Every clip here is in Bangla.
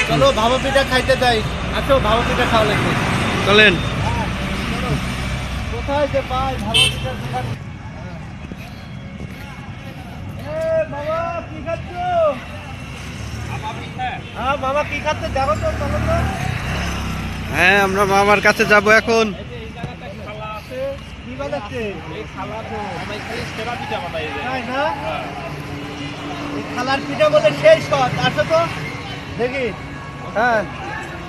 চলো ভাপা পিঠা খাইতে যাই। আসো ভাপা পিঠা খাওয়া লাগবে। চলেন। কোথায় যে পাই ভাপা পিঠার দোকান? বাবা কি খাচ্ছ? হ্যাঁ বাবা কি খাচ্ছে দেখো তো, চলো তো। হ্যাঁ, আমরা মামার কাছে যাব এখন। কি বানাচ্ছে? তাই না? এই খালার পিঠা বলে সেই স্বাদ। আসো তো দেখি। হ্যাঁ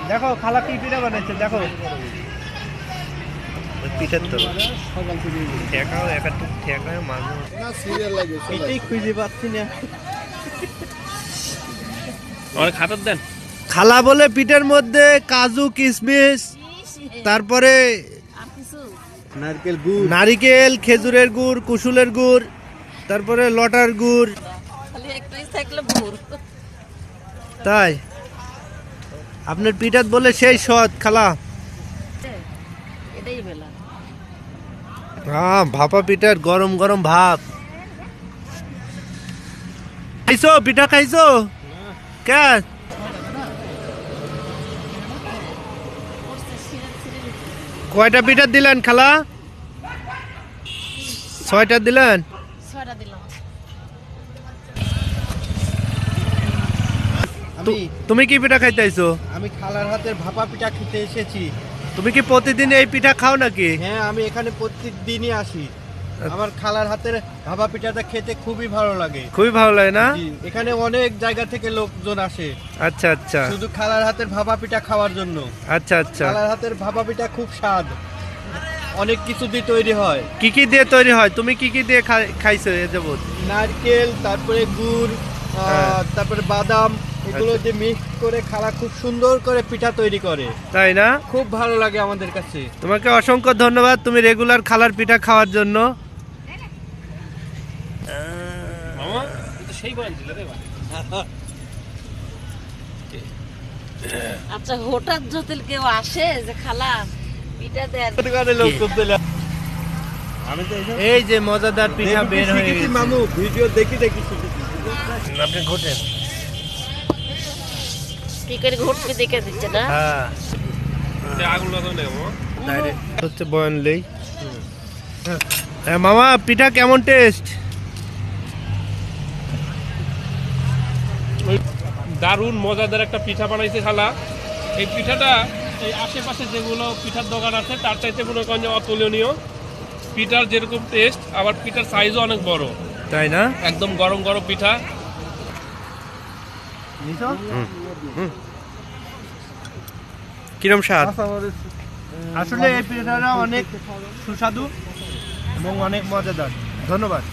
দেখো খালা কি পিঠা বানাচ্ছে দেখো। পিঠের তো ঠেকাও একটা ঠেকায় মাঝে এটাই খুঁজে পাচ্ছি না। আমার খাতার দেন। খালা বলে পিঠের মধ্যে কাজু কিশমিশ, তারপরে নারকেল, খেজুরের গুড়, কুসুলের গুড়, তারপরে লটার গুড়। তাই আপনার পিঠাত বলে সেই স্বাদ খালা। হ্যাঁ ভাপা পিঠার গরম গরম ভাপ খাইছো? পিঠা খাইছো? কে কয়টা পিঠা দিলেন খালা? 6টা দিলেন? তুমি কি পিঠা খাইতে আইছো? আমি খালার হাতের ভাপা পিঠা খেতে এসেছি। তুমি কি প্রতিদিন এই পিঠা খাও নাকি? হ্যাঁ, আমি এখানে প্রত্যেকদিনই আসি। আমার খালার হাতের ভাপা পিঠাটা খেতে খুবই ভালো লাগে। খুবই ভালো লাগে না? জি, এখানে অনেক জায়গা থেকে লোকজন আসে আচ্ছা আচ্ছা শুধু খালার হাতের ভাপা পিঠা খাওয়ার জন্য। আচ্ছা আচ্ছা। খালার হাতের ভাপা পিঠা খুব স্বাদ, অনেক কিছু দিয়ে তৈরি হয়। কি কি দিয়ে তৈরি হয়? তুমি কি কি দিয়ে খাইছো এ যাবত? নারকেল, তারপরে গুড়, হ্যাঁ। তারপরে বাদাম, এগুলো আচ্ছা। দিয়ে মিক্স করে খালা খুব সুন্দর করে পিঠা তৈরি করে। তাই না? খুব ভালো লাগে আমাদের কাছে। তোমাকে অসংখ্য ধন্যবাদ, তুমি রেগুলার খালার পিঠা খাওয়ার জন্য। আচ্ছা, হঠাৎ যদি কেউ আসে যে খালা পিঠা দেন, এই যে মজাদার পিঠা বের হয়ে গেছে। মামু ভিডিও দেখি শিখেছি। আপনি ঘোটেন। কি করে ঘুরতে দেখে দিচ্ছে না? হ্যাঁ হচ্ছে বয়ান লেই। হ্যাঁ মামা পিঠা কেমন টেস্ট? দারুণ মজাদার একটা পিঠা বানাইছে খালা। এই পিঠাটা এই আশেপাশে যেগুলো পিঠার দোকান আছে তার চাইতে মনে করেন যে অতুলনীয়। পিঠার যেরকম টেস্ট, আবার পিঠার সাইজও অনেক বড়। তাই না? একদম গরম গরম পিঠা। কিরম স্বাদ? আসলে এই পিঠাটা অনেক সুস্বাদু এবং অনেক মজাদার। ধন্যবাদ।